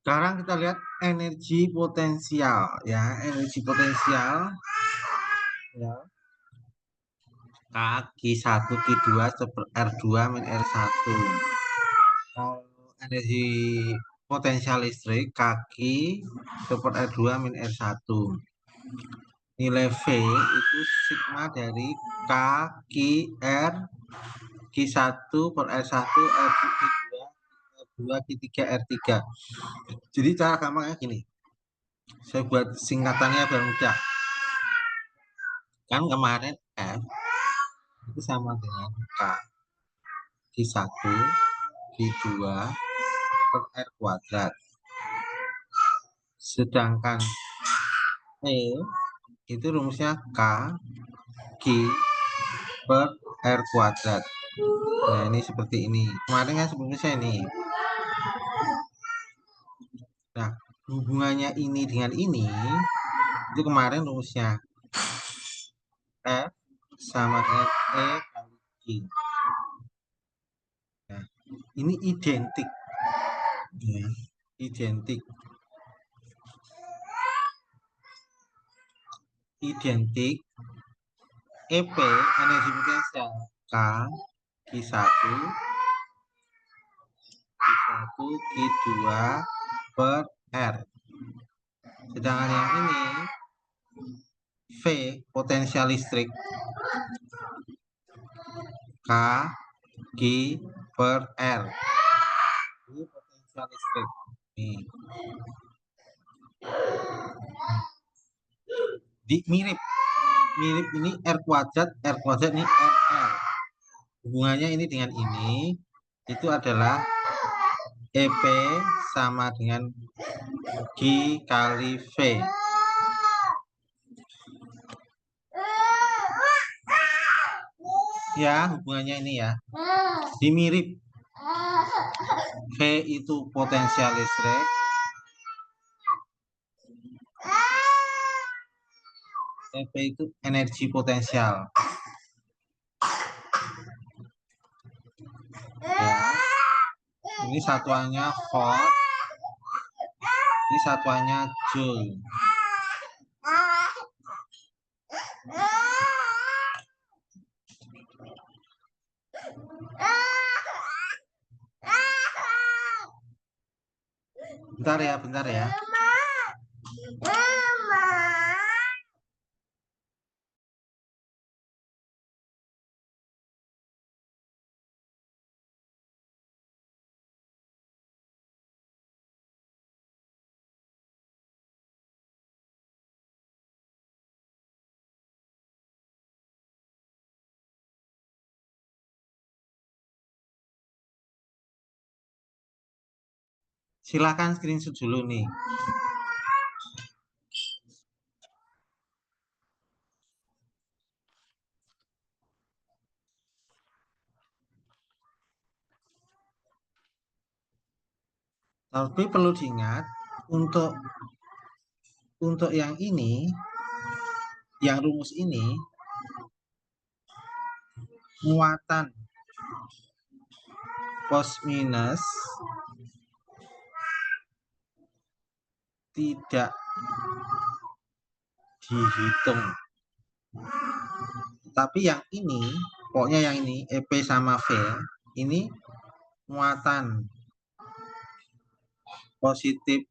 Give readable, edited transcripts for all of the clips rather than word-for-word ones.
Sekarang kita lihat energi potensial ya, energi potensial ya. K Q1 Q2 R2 min R1. Kalau energi potensial listrik kaki super R2 min R1. Nilai V itu sigma dari K Q R Q1 per R1 R2 Q2 R2 Q3 R3. Jadi cara gampangnya gini. Saya buat singkatannya biar mudah. Kan kemarin F itu sama dengan K Q1 Q2 per R kuadrat. Sedangkan E itu rumusnya K Q per R kuadrat. Nah ini seperti ini. Kemarin kan sebelumnya ini. Nah hubungannya ini dengan ini itu kemarin rumusnya F sama dengan E kali G. Nah ini identik ya, identik EP energi potensial K Q1 Q2 per R. Sedangkan yang ini V potensial listrik K Q per R. Ini potensial listrik. Nih. Mirip ini R kuadrat ini RR. Hubungannya ini dengan ini itu adalah EP sama dengan G kali V. Ya, hubungannya ini ya. Dimirip. V itu potensial listrik. EP itu energi potensial. Ya. Ini satuannya volt. Ini satuannya joule. Bentar ya. Silakan screenshot dulu nih. Tapi perlu diingat untuk yang ini, yang rumus ini, muatan plus minus tidak dihitung. Tapi yang ini, pokoknya yang ini EP sama V, ini muatan positif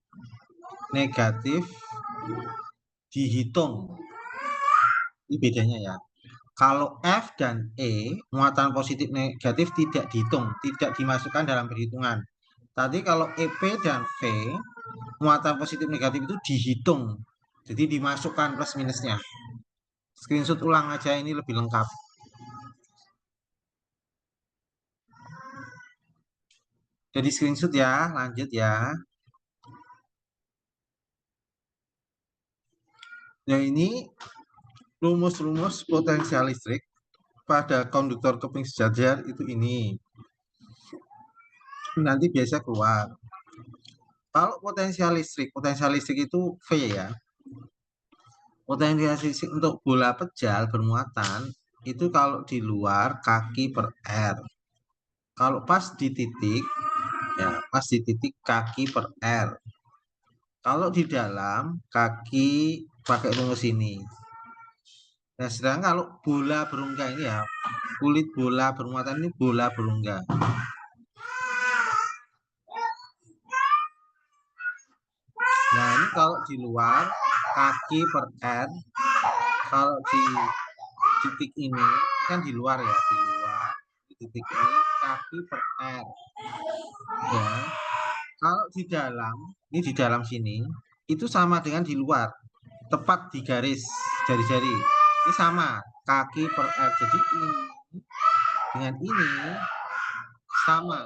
negatif dihitung. Ini bedanya ya. Kalau F dan E muatan positif negatif tidak dihitung, tidak dimasukkan dalam perhitungan. Tadi kalau EP dan V muatan positif negatif itu dihitung, jadi dimasukkan plus minusnya. Screenshot ulang aja, ini lebih lengkap. Jadi screenshot ya, lanjut ya. Nah ini rumus-rumus potensial listrik pada konduktor keping sejajar itu ini. Nanti biasa keluar. Kalau potensial listrik itu V ya. Potensial listrik untuk bola pejal bermuatan itu kalau di luar kaki per R. Kalau pas di titik, ya pas di titik kaki per R. Kalau di dalam kaki pakai rumus ini. Nah, sedangkan kalau bola berungga ini ya, kulit bola bermuatan ini bola berungga. Nah, ini kalau di luar kaki per R, kalau di titik ini kan di luar ya, di luar di titik ini kaki per R. Ya. Kalau di dalam, ini di dalam sini itu sama dengan di luar, tepat di garis jari-jari. Ini sama, kaki per R. Jadi ini dengan ini sama.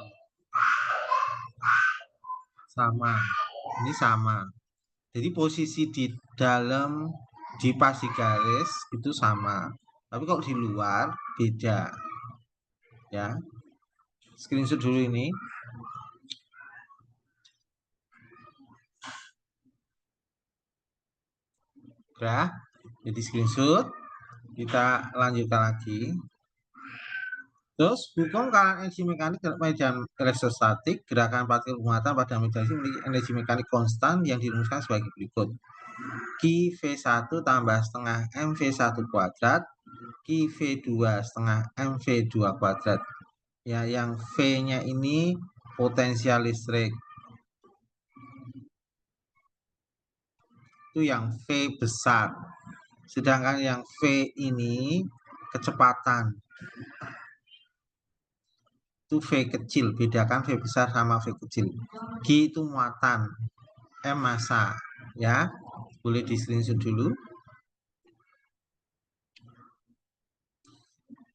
Sama. Ini sama. Jadi posisi di dalam di pas di garis itu sama. Tapi kalau di luar beda. Ya. Screenshot dulu ini. Udah. Jadi screenshot. Kita lanjutkan lagi. Terus, hukum kanan energi mekanik dalam medan elektrostatik, gerakan partikel muatan pada medan ini memiliki energi mekanik konstan yang dirumuskan sebagai berikut. Q V1 tambah setengah MV1 kuadrat, Q V2 setengah MV2 kuadrat. Ya, yang V-nya ini potensial listrik. Itu yang V besar. Sedangkan yang V ini kecepatan. Itu V kecil, bedakan V besar sama V kecil. G itu muatan, M massa, ya. Boleh di screenshot dulu.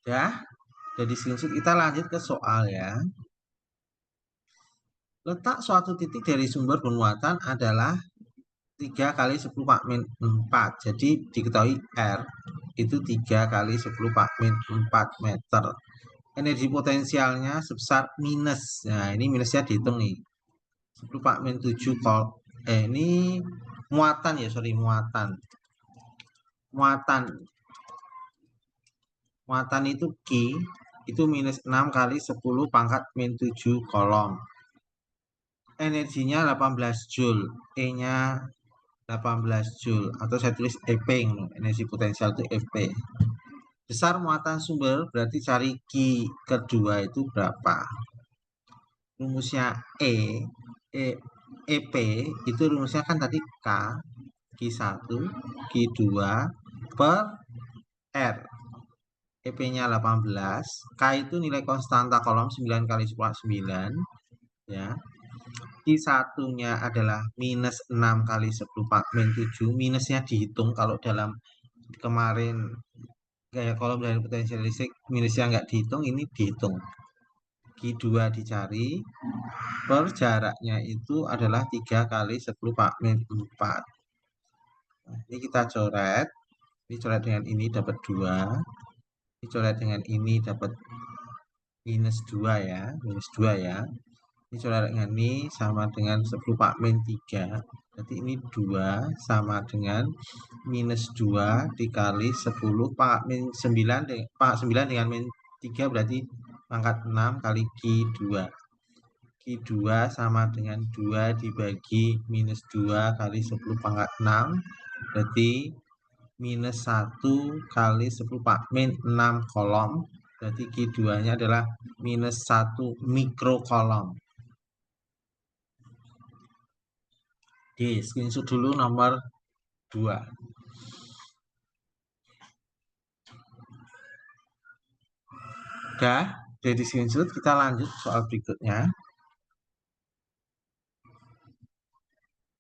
Ya. Jadi screenshot, kita lanjut ke soal ya. Letak suatu titik dari sumber bermuatan adalah 3 kali 10 Pak min 4. Jadi diketahui R itu 3 kali 10 Pak min 4 meter. Energi potensialnya sebesar minus. Nah, ini minusnya dihitung nih. 10 Pak min 7 kol. Ini muatan ya, sorry, muatan. Muatan itu Q itu minus 6 kali 10 pangkat min 7 kolom. Energinya 18 Joule. E-nya 18 Joule. Atau saya tulis EP. Energi potensial itu FP. Besar muatan sumber berarti cari Q kedua itu berapa. Rumusnya EP itu rumusnya kan tadi K, Q1, Q2 per R. EP-nya 18, K itu nilai konstanta kolom 9 kali 9, ya. Q1-nya adalah minus 6 kali 10 min 7, minusnya dihitung kalau dalam kemarin gaya kolom dari potensial listrik minusnya nggak dihitung, ini dihitung. Q2 dicari, per jaraknya itu adalah 3 kali 10 min 4. Nah, ini kita coret, ini coret dengan ini dapat 2, ini coret dengan ini dapat minus 2 ya, minus 2 ya. Ini coret dengan ini sama dengan 10 Pak min 3. Berarti ini 2 sama dengan minus 2 dikali 10 Pak min 9, Pak 9 dengan min 3 berarti pangkat 6 kali Q2. Q2 sama dengan 2 dibagi minus 2 kali 10 pangkat 6 berarti minus 1 kali 10 Pak min 6 kolom. Berarti Q2-nya adalah minus 1 mikrokolom. Oke, screenshot dulu nomor 2. Udah, jadi screenshot, kita lanjut soal berikutnya.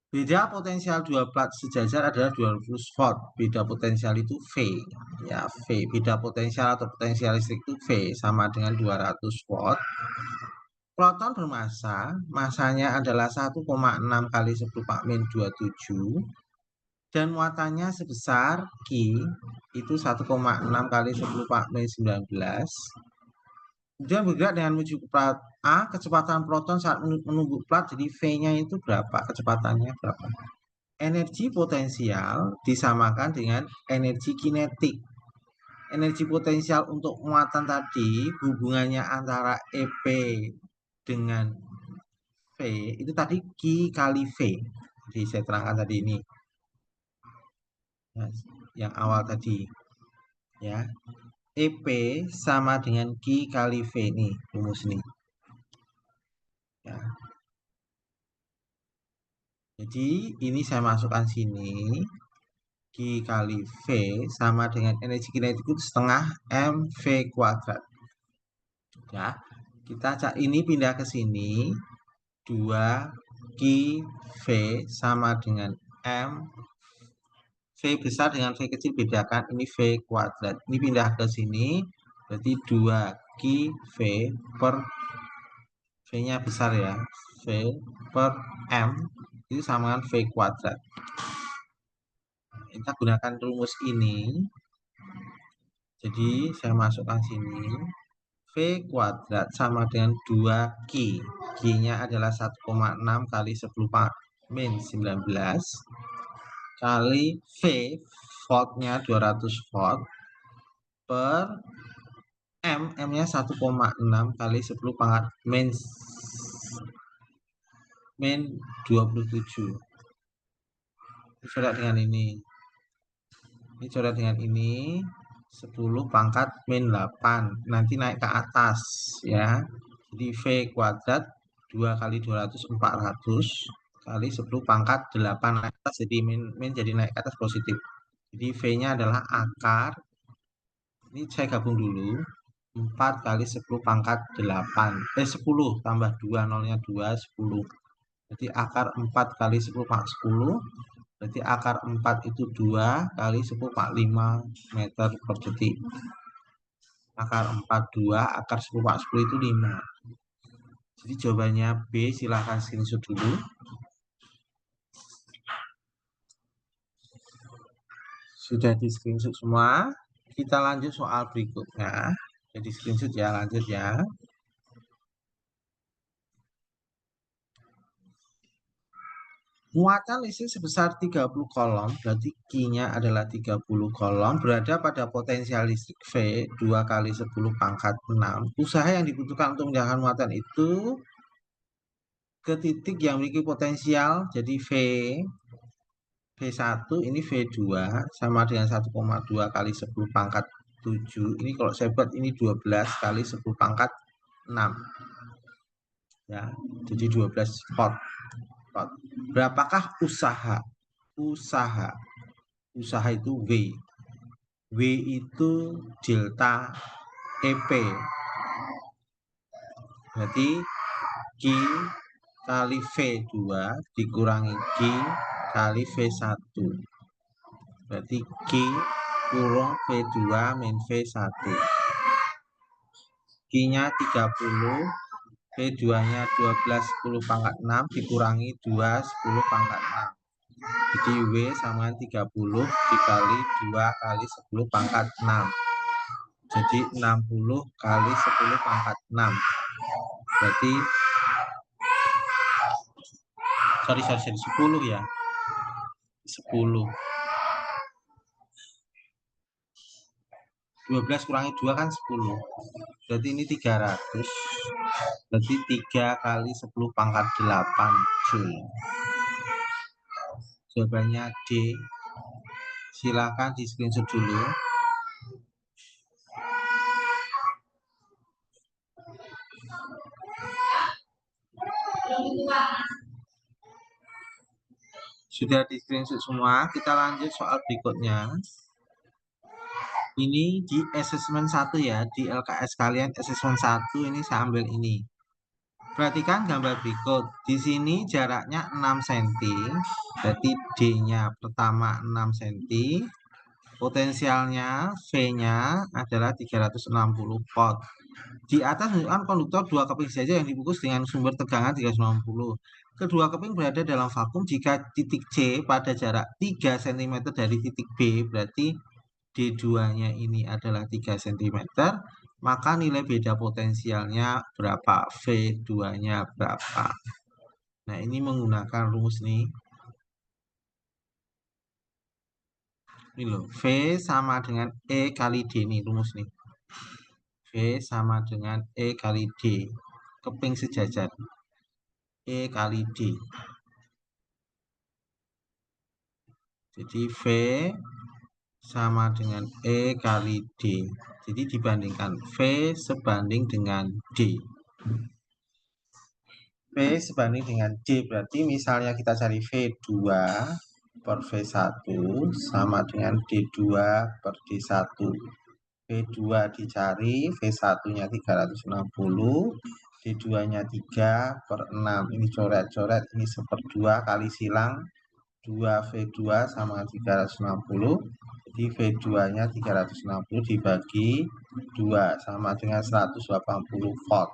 Beda potensial dua plat sejajar adalah 200 volt. Beda potensial itu V. Ya, V. Beda potensial atau potensial listrik itu V sama dengan 200 volt. Proton bermassa, masanya adalah 1,6 kali 10 Pak min 27 dan muatannya sebesar Q itu 1,6 kali 10 Pak min 19. Kemudian bergerak dengan menuju ke plat A, kecepatan proton saat menumbuk plat, jadi V-nya itu berapa, kecepatannya berapa. Energi potensial disamakan dengan energi kinetik. Energi potensial untuk muatan tadi, hubungannya antara EP dengan V, itu tadi Q kali V. Jadi saya terangkan tadi ini. Nah, yang awal tadi. Ya. EP sama dengan Q kali V nih, rumus nih. Ya. Jadi ini saya masukkan sini. Q kali V sama dengan energi kinetik itu setengah mv kuadrat. Ya, kita cak ini pindah ke sini. 2 Q V sama dengan M. V besar dengan V kecil bedakan, ini V kuadrat. Ini pindah ke sini, berarti 2 Q V per V-nya besar ya. V per M itu sama dengan V kuadrat. Kita gunakan rumus ini. Jadi saya masukkan sini. V kuadrat sama dengan 2Q. Q-nya adalah 1,6 kali 10 min 19 kali V, voltnya 200 volt, per M, M-nya 1,6 kali 10 pangkat min 27. Ini coret dengan ini. Ini coret dengan ini. 10 pangkat min 8. Nanti naik ke atas ya. Jadi V kuadrat 2 kali 200 400 kali 10 pangkat 8 naik atas, jadi min jadi naik ke atas positif. Jadi V-nya adalah akar. Ini saya gabung dulu. 4 kali 10 pangkat 8. 10 tambah 2, nolnya 2, 10. Jadi akar 4 kali 10 pangkat 10. Berarti akar 4 itu 2 kali 10 pangkat 5 meter per detik. Akar 4, 2, akar 10 pangkat 10 itu 5. Jadi jawabannya B, silahkan screenshot dulu. Sudah di screenshot semua. Kita lanjut soal berikutnya. Jadi screenshot ya, lanjut ya. Muatan listrik sebesar 30 kolom, berarti Q-nya adalah 30 kolom, berada pada potensial listrik V 2 kali 10 pangkat 6. Usaha yang dibutuhkan untuk menjauhkan muatan itu ke titik yang memiliki potensial, jadi V1 ini V2 sama dengan 1,2 kali 10 pangkat 7. Ini kalau saya buat ini 12 kali 10 pangkat 6. Ya, jadi 12 volt. Berapakah usaha? Usaha itu W. W itu delta EP. Berarti Q kali V2 dikurangi Q kali V1. Berarti Q kurung V2 min V1. Q-nya 30, V2-nya 12 10 pangkat 6 dikurangi 2 10 pangkat 6. Jadi W sama 30 dikali 2 kali 10 pangkat 6. Jadi 60 kali 10 pangkat 6. Berarti sorry 10 ya. 10. 12 kurangi 2 kan 10. Berarti ini 300. Berarti 3 kali 10 pangkat 8 Joule. Jawabannya D. Silakan di screenshot dulu. Sudah di screenshot semua, kita lanjut soal berikutnya. Ini di assessment 1 ya, di LKS kalian assessment 1 ini saya ambil ini. Perhatikan gambar berikut. Di sini jaraknya 6 cm, berarti D-nya pertama 6 cm. Potensialnya V-nya adalah 360 volt. Di atas menunjukkan konduktor 2 keping saja yang dibungkus dengan sumber tegangan 390. Kedua keping berada dalam vakum jika titik C pada jarak 3 cm dari titik B, berarti D2-nya ini adalah 3 cm, maka nilai beda potensialnya berapa? V2-nya berapa? Nah, ini menggunakan rumus nih. Ini loh, V sama dengan E kali D nih rumus nih. V sama dengan E kali D. Keping sejajar. E kali D. Jadi V sama dengan E kali D. Jadi dibandingkan V sebanding dengan D. V sebanding dengan D berarti misalnya kita cari V2 per V1 sama dengan D2 per D1. V2 dicari, V1-nya 360, D2-nya 3 per 6. Ini coret-coret, ini 1/2 kali silang 2V2 sama 360. Jadi V2-nya 360 dibagi 2 sama dengan 180 volt.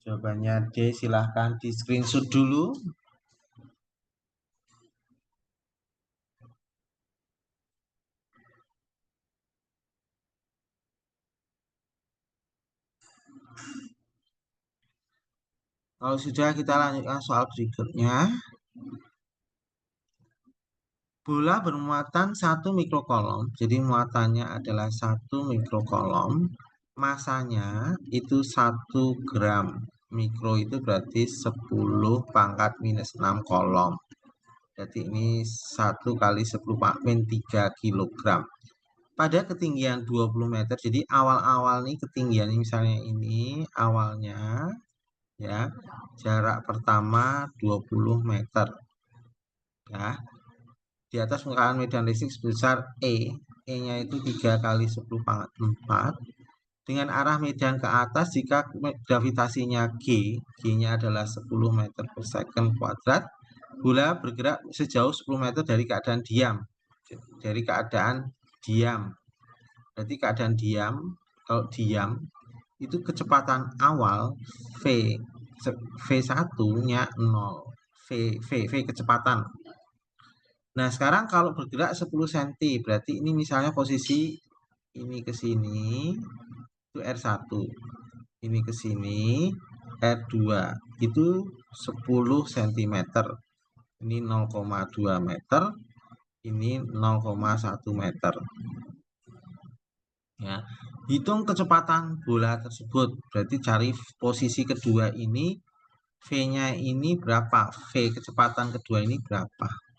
Jawabannya D, silahkan di screenshot dulu. Kalau sudah, kita lanjutkan soal berikutnya. Bola bermuatan 1 mikrokolom, jadi muatannya adalah 1 mikrokolom, masanya itu 1 gram. Mikro itu berarti 10 pangkat minus 6 kolom. Jadi ini 1 kali 10 pangkat 3 kilogram. Pada ketinggian 20 meter, jadi awal-awal nih ketinggian misalnya ini awalnya ya, jarak pertama 20 meter. Ya. Di atas permukaan medan listrik sebesar E-nya itu 3 kali 10 pangkat 4. Dengan arah medan ke atas jika gravitasinya G-nya adalah 10 meter per second kuadrat, bola bergerak sejauh 10 meter dari keadaan diam. Dari keadaan diam. Berarti keadaan diam, kalau diam, itu kecepatan awal V1-nya 0. V kecepatan. Nah, sekarang kalau bergerak 10 cm, berarti ini misalnya posisi ini ke sini, itu R1. Ini ke sini, R2. Itu 10 cm. Ini 0,2 meter, ini 0,1 meter. Ya. Hitung kecepatan bola tersebut. Berarti cari posisi kedua ini, V-nya ini berapa? V kecepatan kedua ini berapa?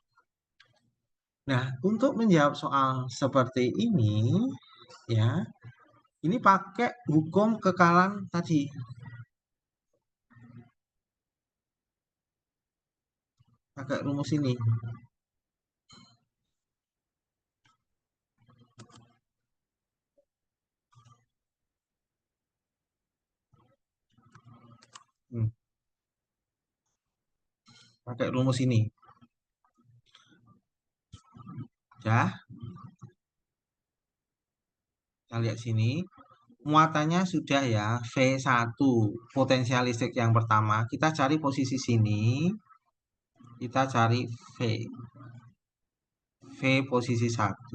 Nah, untuk menjawab soal seperti ini, ya, ini pakai hukum kekalan tadi. Pakai rumus ini. Pakai rumus ini. Ya, kita lihat sini. Muatannya sudah ya, V1, potensial listrik yang pertama. Kita cari posisi sini. Kita cari V. V posisi 1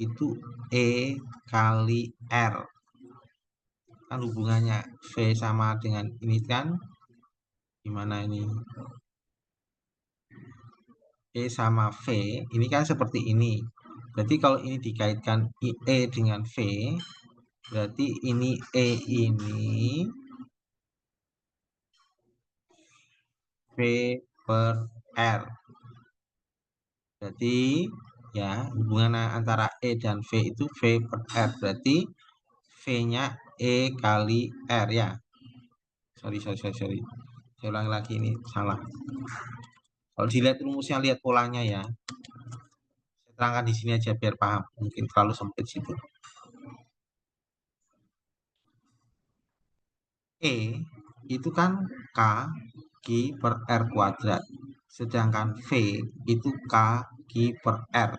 itu E kali R. Kan hubungannya V sama dengan ini kan. Gimana ini? E sama V, ini kan seperti ini. Berarti kalau ini dikaitkan E dengan V, berarti ini E ini V per R. Berarti ya hubungan antara E dan V itu V per R. Berarti V-nya E kali R ya. Sorry. Saya ulangi lagi, ini salah. Kalau dilihat rumusnya, lihat polanya ya. Saya terangkan di sini aja biar paham. Mungkin terlalu sempit situ. E itu kan K per R kuadrat. Sedangkan V itu K per R.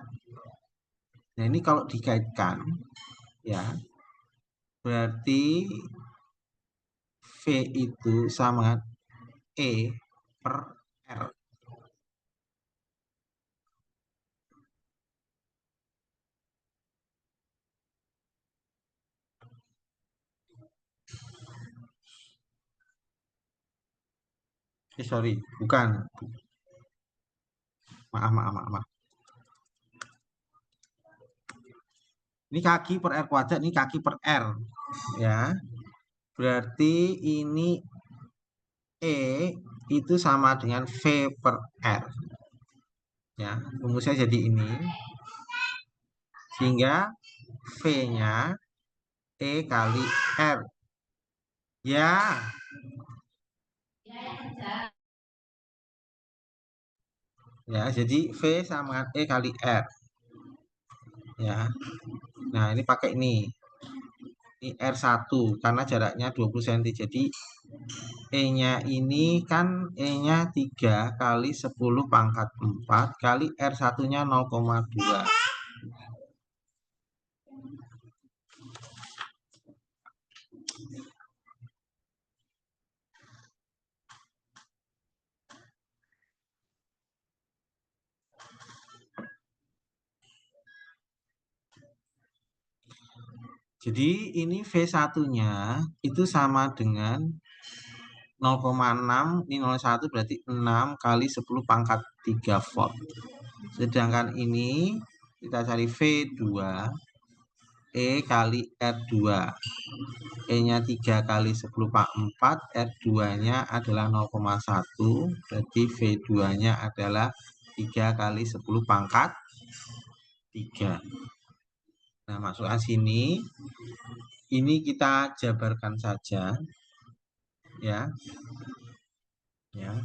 Nah, ini kalau dikaitkan, ya, berarti V itu sama dengan E per R. Sorry, bukan. Maaf. Ini kaki per R kuadrat, ini kaki per R. Ya, berarti ini E itu sama dengan V per R. Ya, rumusnya jadi ini. Sehingga V-nya E kali R. Ya. Ya, jadi V sama E kali R. Ya. Nah, ini pakai ini. Ini R1 karena jaraknya 20 cm. Jadi E-nya ini kan E-nya 3 kali 10 pangkat 4 kali R1-nya 0,2. Jadi ini V1-nya itu sama dengan 0,6, ini 0,1 berarti 6 kali 10 pangkat 3 volt. Sedangkan ini kita cari V2, E kali R2. E-nya 3 kali 10 pangkat 4, R2-nya adalah 0,1, berarti V2-nya adalah 3 kali 10 pangkat 3. Nah, masukkan sini. Ini kita jabarkan saja. Ya. Ya.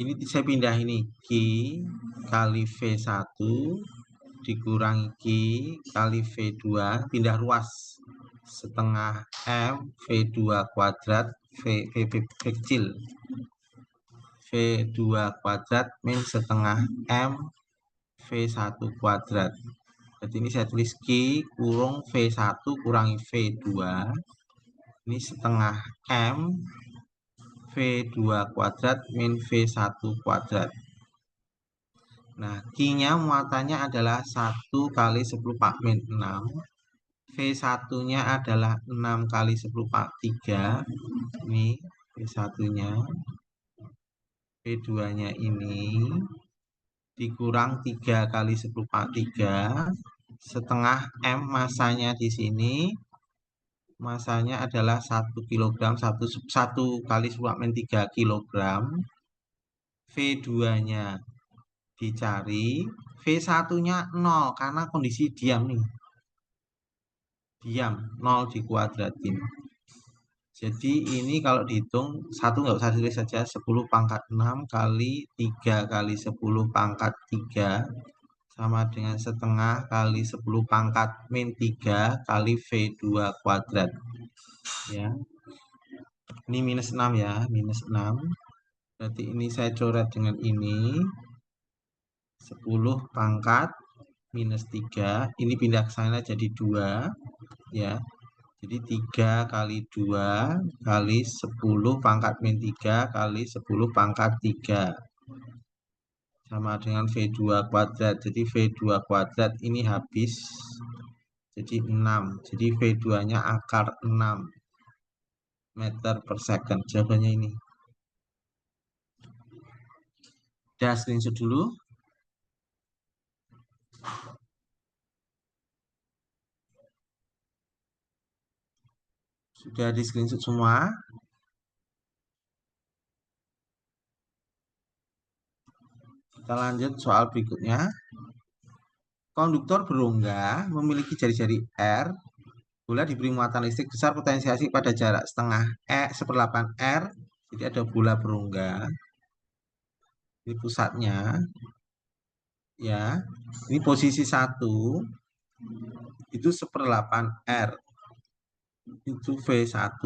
Ini saya pindah ini. Q kali V1 dikurangi Q kali V2. Pindah ruas. Setengah M V2 kuadrat V kecil. V2 kuadrat min setengah M V1 kuadrat. Jadi ini saya tulis Q kurung V1 kurangi V2. Ini setengah M V2 kuadrat min V1 kuadrat. Nah, Q-nya muatannya adalah 1 kali 10 Pak min 6. V1-nya adalah 6 kali 10 Pak 3. Ini V1-nya. V2-nya ini dikurang 3 kali 10 Pak 3. Setengah M masanya di sini. Masanya adalah 1 kg, 1 kali 10 min 3 kg. V2-nya dicari, V1-nya 0 karena kondisi diam nih. Diam, 0 dikuadratin. Jadi ini kalau dihitung, 1 nggak usah tulis saja, 10 pangkat 6 kali 3 kali 10 pangkat 3 sama dengan setengah kali 10 pangkat min 3 kali V2 kuadrat. Ya. Ini minus 6 ya, minus 6. Berarti ini saya coret dengan ini. 10 pangkat minus 3. Ini pindah ke sana jadi 2. Ya. Jadi 3 kali 2 kali 10 pangkat min 3 kali 10 pangkat 3. Sama dengan V2 kuadrat. Jadi V2 kuadrat ini habis. Jadi 6. Jadi V2-nya akar 6 meter per second. Jawabannya ini. Udah screenshot dulu. Sudah di screenshot semua. Kita lanjut soal berikutnya. Konduktor berongga memiliki jari-jari R. Bola diberi muatan listrik besar potensiasi pada jarak setengah 1/8 R. Jadi ada bola berongga. Ini pusatnya. Ya. Ini posisi 1. Itu 1/8 R. Itu V1.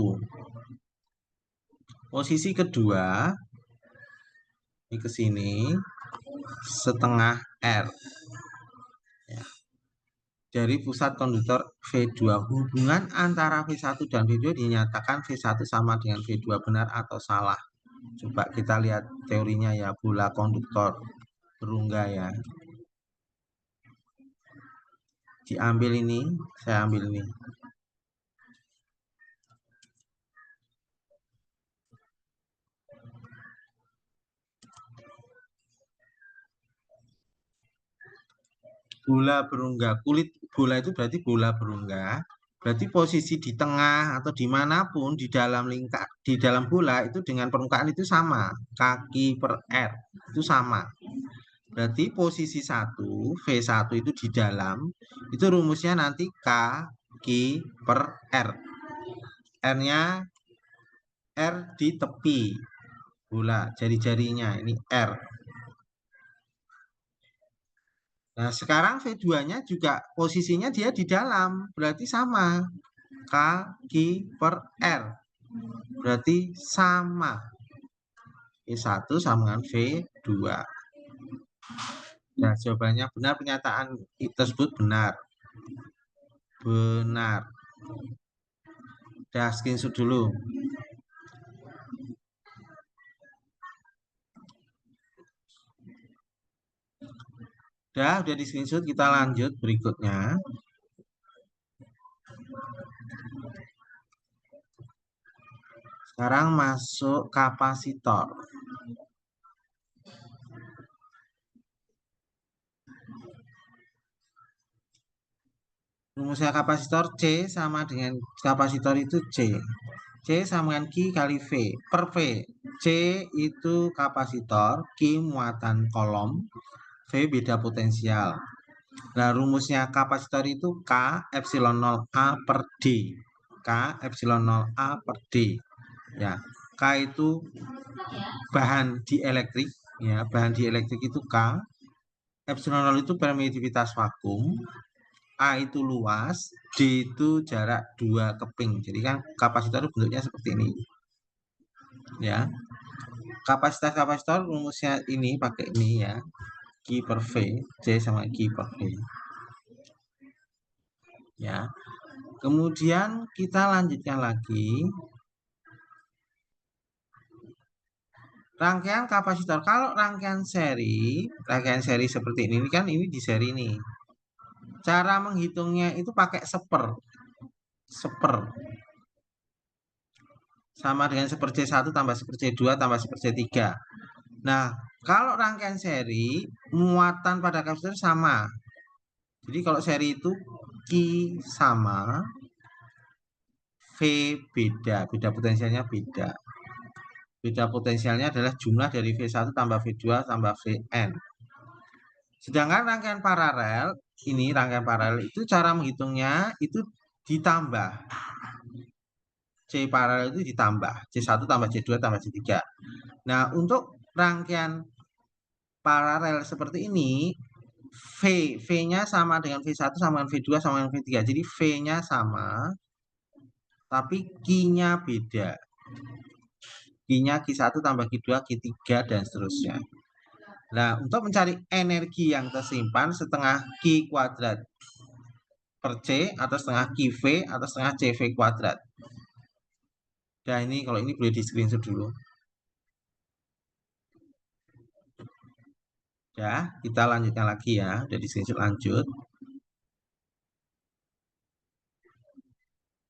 Posisi kedua. Ini ke sini. Setengah R. Ya. Dari pusat konduktor V2. Hubungan antara V1 dan V2 dinyatakan V1 sama dengan V2, benar atau salah? Coba kita lihat teorinya ya, bola konduktor berongga ya. Diambil ini, saya ambil ini. Bola berongga, kulit bola itu berarti bola berongga. Berarti posisi di tengah atau dimanapun di dalam lingkar, di dalam bola itu dengan permukaan itu sama, kaki per R itu sama. Berarti posisi 1, V1 itu di dalam, itu rumusnya nanti K, Q, per R. R-nya R di tepi bola, jari-jarinya, ini R. Nah, sekarang V2-nya juga posisinya dia di dalam, berarti sama. K, Q, per R. Berarti sama. V1 sama dengan V2. Nah, jawabannya benar, pernyataan tersebut benar. Benar. Udah, screenshot dulu. Udah di screenshot, kita lanjut berikutnya. Sekarang masuk kapasitor. Rumusnya kapasitor C sama dengan kapasitor itu C. C sama dengan Q kali V per V. C itu kapasitor, Q muatan kolom, V beda potensial. Nah, rumusnya kapasitor itu K epsilon 0 A per D. K epsilon 0 A per D. Ya, K itu bahan dielektrik, ya, bahan dielektrik itu K. Epsilon 0 itu permitivitas vakum, A itu luas, D itu jarak 2 keping. Jadi kan kapasitor bentuknya seperti ini. Ya. Kapasitor rumusnya ini pakai ini ya. Q per V, C sama Q per V. Ya. Kemudian kita lanjutkan lagi. Rangkaian kapasitor. Kalau rangkaian seri seperti ini kan ini di seri ini. Cara menghitungnya itu pakai seper. Seper. Sama dengan seper C1 tambah seper C2 tambah seper C3. Nah, kalau rangkaian seri, muatan pada kapasitor sama. Jadi kalau seri itu Q sama, V beda potensialnya beda. Beda potensialnya adalah jumlah dari V1 tambah V2 tambah Vn. Sedangkan rangkaian paralel, ini rangkaian paralel itu cara menghitungnya itu ditambah. C paralel itu ditambah. C1 tambah C2 tambah C3. Nah, untuk rangkaian paralel seperti ini, V-nya sama dengan V1 sama dengan V2 sama dengan V3. Jadi V-nya sama, tapi Q-nya beda. Q-nya Q1 tambah Q2, Q3, dan seterusnya. Nah, untuk mencari energi yang tersimpan setengah Q kuadrat per C atau setengah QV atau setengah CV kuadrat. Nah, ini kalau ini boleh di screenshot dulu. Ya, kita lanjutkan lagi ya. Udah di screenshot lanjut.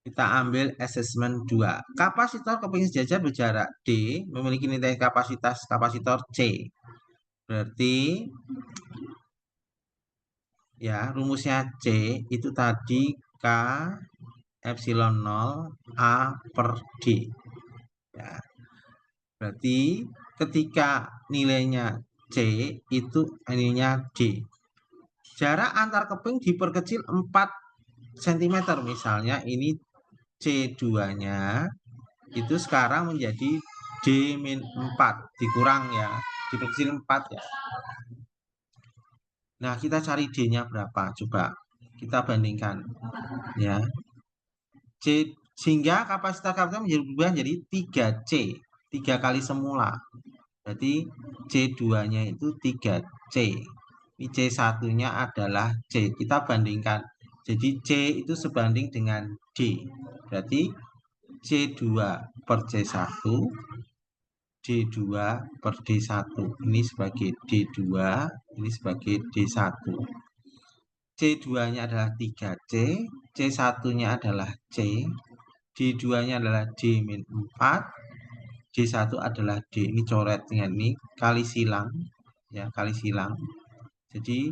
Kita ambil assessment 2. Kapasitor keping sejajar berjarak D memiliki nilai kapasitas kapasitor C. Berarti ya rumusnya C itu tadi K epsilon 0 A per D. Ya. Berarti ketika nilainya C itu nilainya D. Jarak antar keping diperkecil 4 cm misalnya ini C2-nya itu sekarang menjadi D-4 dikurang ya, diperkecil 4 ya. Nah, kita cari D-nya berapa? Coba kita bandingkan ya. C sehingga kapasitas menjadi berubah jadi 3C, 3 kali semula. Berarti C2-nya itu 3C. Ini C1-nya adalah C. Kita bandingkan. Jadi C itu sebanding dengan D. Berarti C2 per C1, D2 per D1. Ini sebagai D2, ini sebagai D1. C2-nya adalah 3C, C1-nya adalah C, D2-nya adalah D-4, D1 adalah D. Ini coret dengan ini, kali silang. Ya, kali silang. Jadi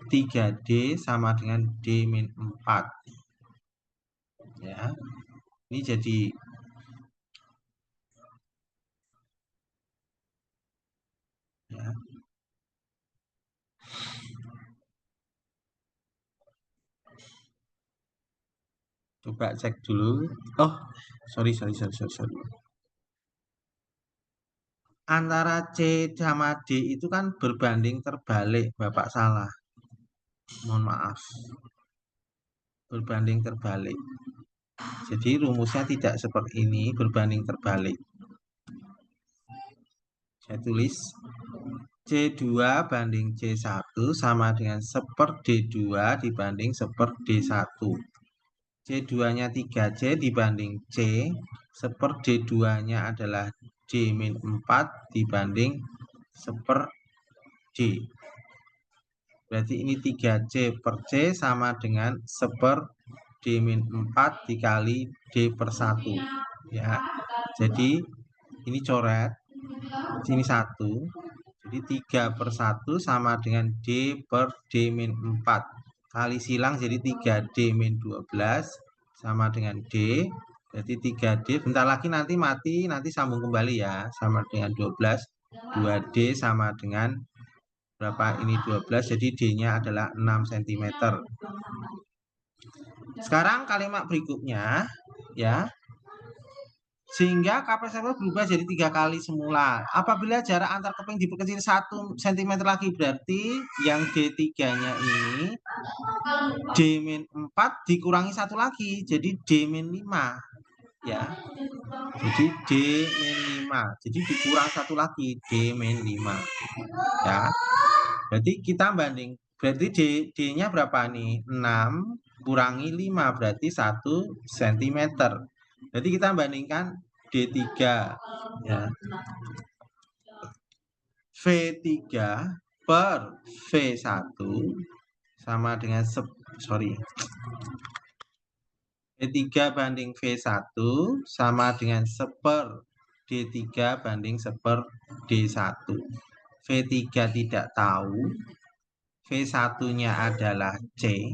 3D sama dengan D-4. Ya. Ini jadi ya. Coba cek dulu. Oh, sorry. Antara C sama D itu kan berbanding terbalik, Bapak salah. Mohon maaf. Berbanding terbalik. Jadi rumusnya tidak seperti ini, berbanding terbalik. Saya tulis C2 banding C1 sama dengan 1 D2 dibanding 1 D1. C2-nya 3C dibanding C, 1 D2-nya adalah D-4 dibanding 1 D. Berarti ini 3C per C sama dengan 1 D-4 dikali D/1. Ya. Jadi ini coret, sini 1. Jadi 3/1 sama dengan D per D-4. Kali silang jadi 3D-12 sama dengan D. Jadi 3D, bentar lagi nanti mati, nanti sambung kembali ya. Sama dengan 12. 2D sama dengan berapa ini 12, jadi D-nya adalah 6 cm. Sekarang kalimat berikutnya ya. Sehingga kapasitor berubah jadi 3 kali semula. Apabila jarak antar keping diperkecil 1 cm lagi, berarti yang D3-nya ini D-4 dikurangi 1 lagi, jadi D-5 ya. Jadi D-5. Jadi dikurang 1 lagi, D-5 ya. Berarti kita banding, berarti D-nya berapa nih? 6 kurangi 5 berarti 1 cm. Jadi kita bandingkan D3 ya. V3 per V1 sama dengan V3 banding V1 sama dengan 1 D3 banding 1 D1. V3 tidak tahu, V1-nya adalah C,